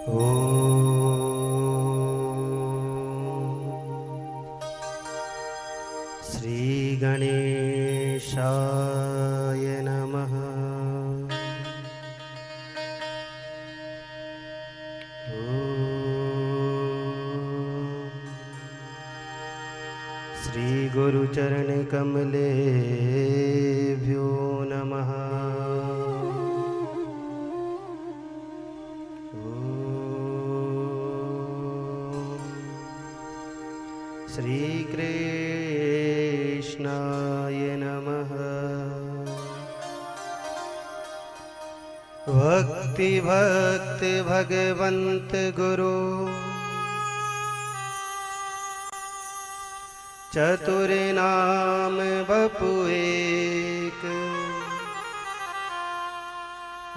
श्री गणेशाय नमः। श्री गुरुचरण कमलेभ्यो नमः। श्री कृष्णाय नमः। भक्ति भक्त भगवंत गुरु चतुर नाम बपु एक,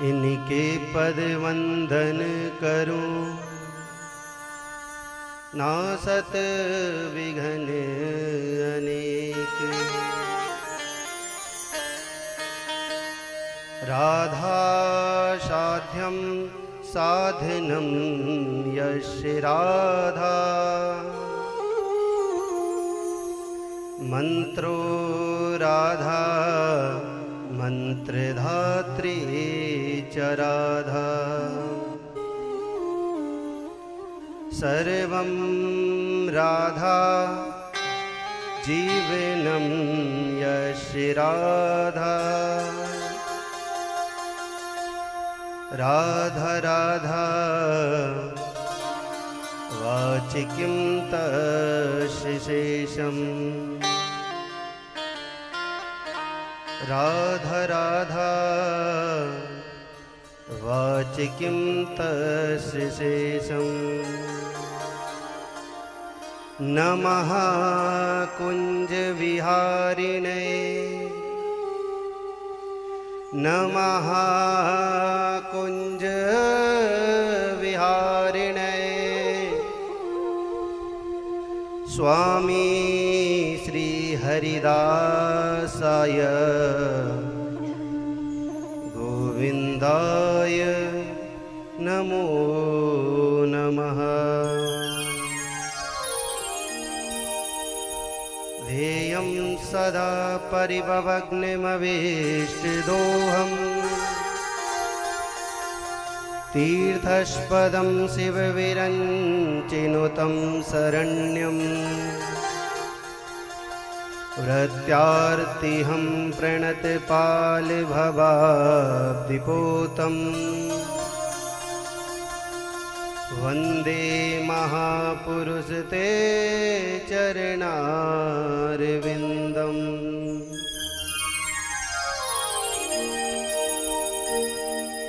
इनके पद वंदन करूं नासत विघ्न अनेक। राधा साध्यं साधनं यस्य राधा, मंत्रो राधा मंत्रधात्री च राधा। सर्वं राधा जीवनं यस्य राधा। राधा राधा वाचिकिं तस्य शेषम्। राधा राधा वाचिकिं तस्य शेषम्। नमः कुंज विहारिणे, नमः कुंज विहारिणे। स्वामी श्री हरिदासाय गोविंदाय नमो नमः। ध्येयं सदा परिभवग्नमवेष्टदोहम्, तीर्थस्पदं शिवविरञ्चिनुतं शरण्यम्। व्रत्यार्तिहं प्रणतपालभवाब्धिपोतम्, वंदे महापुरुष ते चरणारविंदम।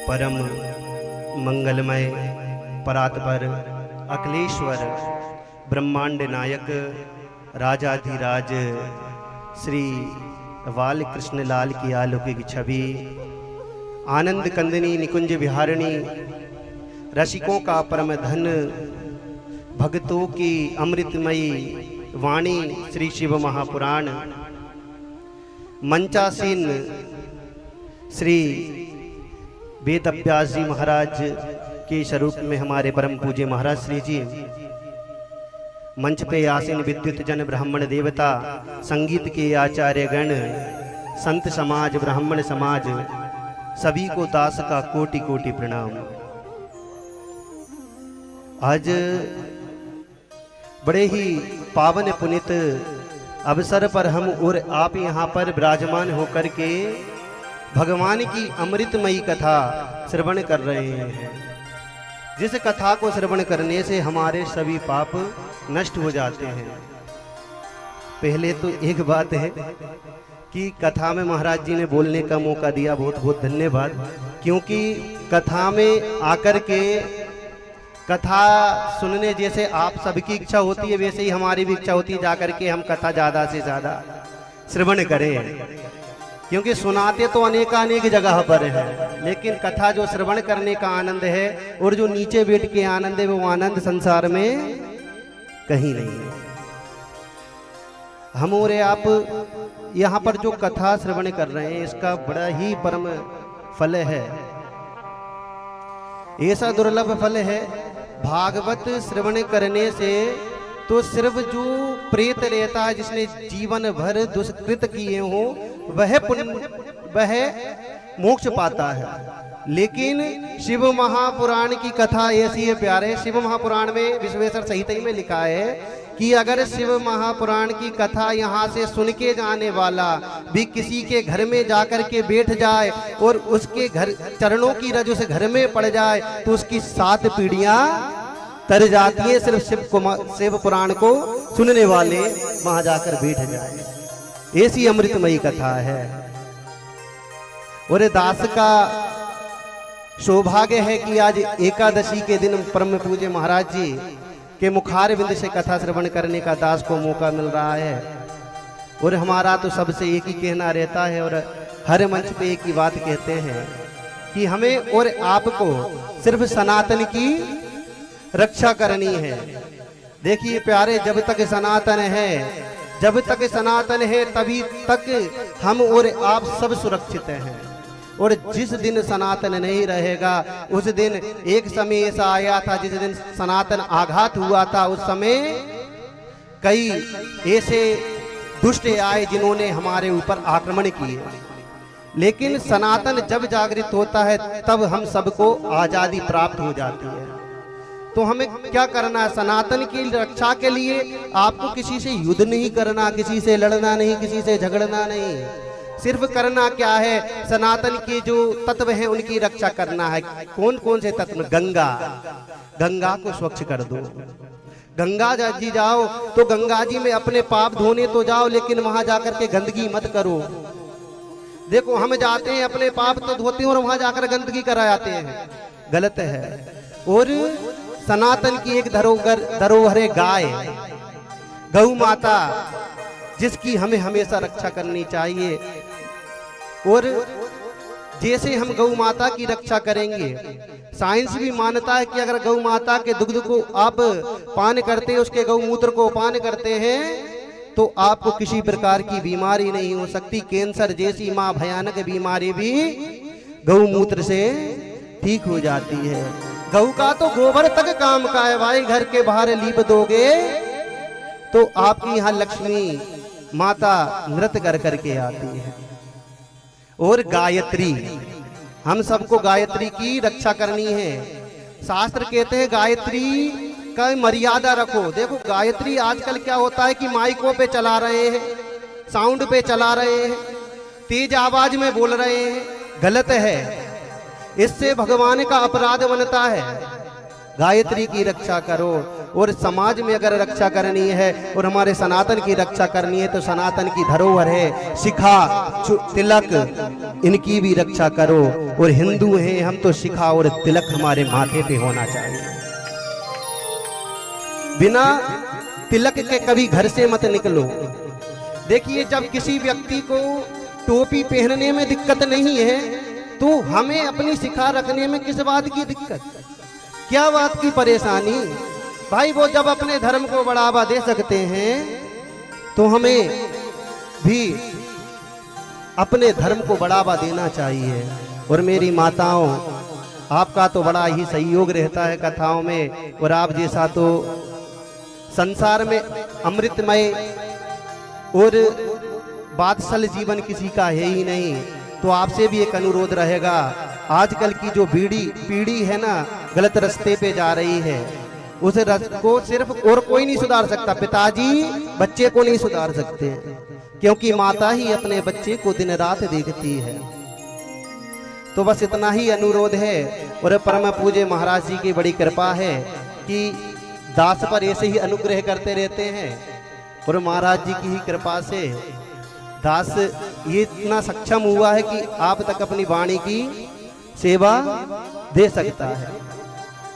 परम मंगलमय परात्पर अखिलेश्वर ब्रह्मांड नायक राजाधिराज श्री बाल कृष्ण लाल की अलौकिक छवि, आनंद कंदिनी निकुंज विहारिणी, रसिकों का परम धन, भक्तों की अमृतमयी वाणी श्री शिव महापुराण, मंचासीन श्री वेद व्यास जी महाराज के स्वरूप में हमारे परम पूज्य महाराज श्री जी, मंच पे आसीन विद्युत जन ब्राह्मण देवता, संगीत के आचार्य गण, संत समाज, ब्राह्मण समाज, सभी को दास का कोटि कोटि प्रणाम। आज बड़े ही पावन पुनित अवसर पर हम और आप यहाँ पर विराजमान होकर के भगवान की अमृतमयी कथा श्रवण कर रहे हैं, जिस कथा को श्रवण करने से हमारे सभी पाप नष्ट हो जाते हैं। पहले तो एक बात है कि कथा में महाराज जी ने बोलने का मौका दिया, बहुत बहुत धन्यवाद। क्योंकि कथा में आकर के कथा सुनने जैसे आप सबकी इच्छा होती है, वैसे ही हमारी भी इच्छा होती है जाकर के हम कथा ज़्यादा से ज़्यादा श्रवण करें। क्योंकि सुनाते तो अनेकानेक जगह पर है, लेकिन कथा जो श्रवण करने का आनंद है और जो नीचे बैठ के आनंद है, वो आनंद संसार में कहीं नहीं है। हम और आप यहाँ पर जो कथा श्रवण कर रहे हैं, इसका बड़ा ही परम फल है। ऐसा दुर्लभ फल है भागवत श्रवण करने से तो सिर्फ जो प्रेत रहता है, जिसने जीवन भर दुष्कृत किए हो, वह मोक्ष पाता है। लेकिन शिव महापुराण की कथा ऐसी है प्यारे, शिव महापुराण में विश्वेश्वर संहिता में लिखा है कि अगर शिव महापुराण की कथा यहाँ से सुन के जाने वाला भी किसी के घर में जाकर के बैठ जाए और उसके घर चरणों की रज उस घर में पड़ जाए तो उसकी 7 पीढ़ियां तर जाती है, सिर्फ शिव पुराण को सुनने वाले वहां जाकर बैठ जाए। ऐसी अमृतमयी कथा है। और दास का सौभाग्य है कि आज एकादशी के दिन परम पूज्य महाराज जी के मुखार बिंद से कथा श्रवण करने का दास को मौका मिल रहा है। और हमारा तो सबसे एक ही कहना रहता है और हर मंच पे एक ही बात कहते हैं कि हमें और आपको सिर्फ सनातन की रक्षा करनी है। देखिए प्यारे, जब तक सनातन है तभी तक हम और आप सब सुरक्षित हैं। और जिस दिन सनातन नहीं रहेगा उस दिन, एक समय ऐसा आया था जिस दिन सनातन आघात हुआ था, उस समय कई ऐसे दुष्ट आए जिन्होंने हमारे ऊपर आक्रमण किए। लेकिन सनातन जब जागृत होता है तब हम सबको आजादी प्राप्त हो जाती है। तो हमें क्या करना है? सनातन की रक्षा के लिए आपको किसी से युद्ध नहीं करना, किसी से लड़ना नहीं, किसी से झगड़ना नहीं। सिर्फ करना क्या है? सनातन के जो तत्व हैं उनकी रक्षा करना है। कौन कौन से तत्व? गंगा को स्वच्छ कर दो। गंगा जी जाओ तो गंगा जी में अपने पाप धोने तो जाओ, लेकिन वहां जाकर के गंदगी मत करो। देखो हम जाते हैं अपने पाप तो धोते हैं और वहां जाकर गंदगी करा आते हैं, गलत है। और सनातन की एक धरोहर है गाय, गौ माता, जिसकी हमें हमेशा रक्षा करनी चाहिए। और जैसे हम गौ माता की रक्षा करेंगे, साइंस भी मानता है कि अगर गौ माता के दुग्ध को आप पान करते हैं, उसके गौमूत्र को पान करते हैं, तो आपको किसी प्रकार की बीमारी नहीं हो सकती। कैंसर जैसी मां भयानक बीमारी भी गौमूत्र से ठीक हो जाती है। गौ का तो गोबर तक काम का है भाई, घर के बाहर लीप दोगे तो आपकी यहाँ लक्ष्मी माता नृत्य कर करके आती है। और गायत्री, हम सबको गायत्री की रक्षा करनी है। शास्त्र कहते हैं गायत्री का मर्यादा रखो। देखो गायत्री आजकल क्या होता है कि माइकों पे चला रहे हैं, साउंड पे चला रहे हैं, तेज आवाज में बोल रहे हैं, गलत है। इससे भगवान का अपराध बनता है। गायत्री की रक्षा करो। और समाज में अगर रक्षा करनी है और हमारे सनातन की रक्षा करनी है तो सनातन की धरोहर है शिखा, तिलक, इनकी भी रक्षा करो। और हिंदू हैं हम तो शिखा और तिलक हमारे माथे पे होना चाहिए। बिना तिलक के कभी घर से मत निकलो। देखिए जब किसी व्यक्ति को टोपी पहनने में दिक्कत नहीं है तो हमें अपनी शिखा रखने में किस बात की दिक्कत, क्या बात की परेशानी? भाई वो जब अपने धर्म को बढ़ावा दे सकते हैं तो हमें भी अपने धर्म को बढ़ावा देना चाहिए। और मेरी माताओं, आपका तो बड़ा ही सहयोग रहता है कथाओं में, और आप जैसा तो संसार में अमृतमय और बादशाह जीवन किसी का है ही नहीं। तो आपसे भी एक अनुरोध रहेगा, आजकल की जो पीढ़ी है ना, गलत रास्ते पे जा रही है, उस रास्ते को सिर्फ और कोई नहीं सुधार सकता। पिताजी बच्चे को नहीं सुधार सकते, क्योंकि माता ही अपने बच्चे को दिन रात देखती है। तो बस इतना ही अनुरोध है। और परम पूज्य महाराज जी की बड़ी कृपा है कि दास पर ऐसे ही अनुग्रह करते रहते हैं। और महाराज जी की ही कृपा से दास ये इतना सक्षम हुआ है कि आप तक अपनी वाणी की सेवा दे सकता है।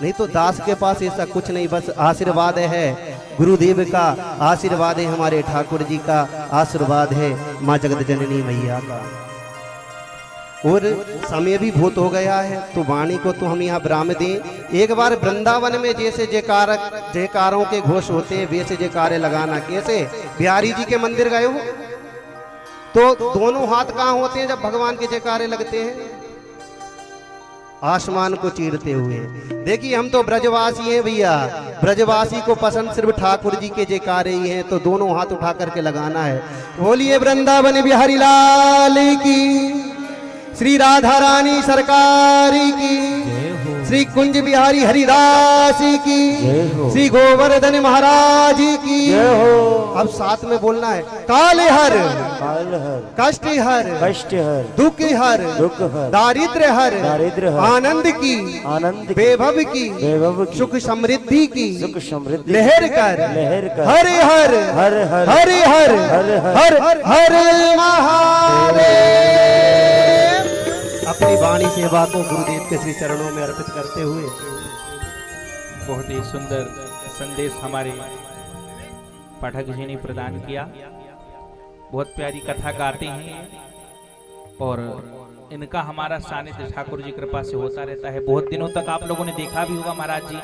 नहीं तो दास के पास ऐसा कुछ नहीं, बस आशीर्वाद है गुरुदेव का, आशीर्वाद है हमारे ठाकुर जी का, आशीर्वाद है माँ जगत जननी मैया का। और समय भी बहुत हो गया है तो वाणी को तो हम यहाँ विराम दें। एक बार वृंदावन में जैसे जयकारों के घोष होते हैं वैसे जयकारे लगाना। कैसे? बिहारी जी के मंदिर गए हो तो दोनों हाथ कहाँ होते हैं जब भगवान के जयकारे लगते हैं? आसमान को चीरते हुए। देखिए हम तो ब्रजवासी हैं भैया, ब्रजवासी को पसंद सिर्फ ठाकुर जी के जयकारे ही हैं, तो दोनों हाथ उठा करके लगाना है। बोलिए वृंदावन बिहारी लाल की, श्री राधा रानी सरकार की, श्री कुंज बिहारी हरिदास की, श्री गोवर्धन महाराज की। अब साथ में बोलना है, काल हर कष्ट हर दुख हर दारिद्र हर आनंद की वैभव की सुख समृद्धि की लहर कर हरे हर हरे हर हर हर महादेव। अपनी वाणी सेवा को गुरुदेव के श्री चरणों में अर्पित करते हुए बहुत ही सुंदर संदेश हमारे पाठक जी ने प्रदान किया। बहुत प्यारी कथा गाते हैं और इनका हमारा सानिध्य ठाकुर जी कृपा से होता रहता है। बहुत दिनों तक आप लोगों ने देखा भी होगा महाराज जी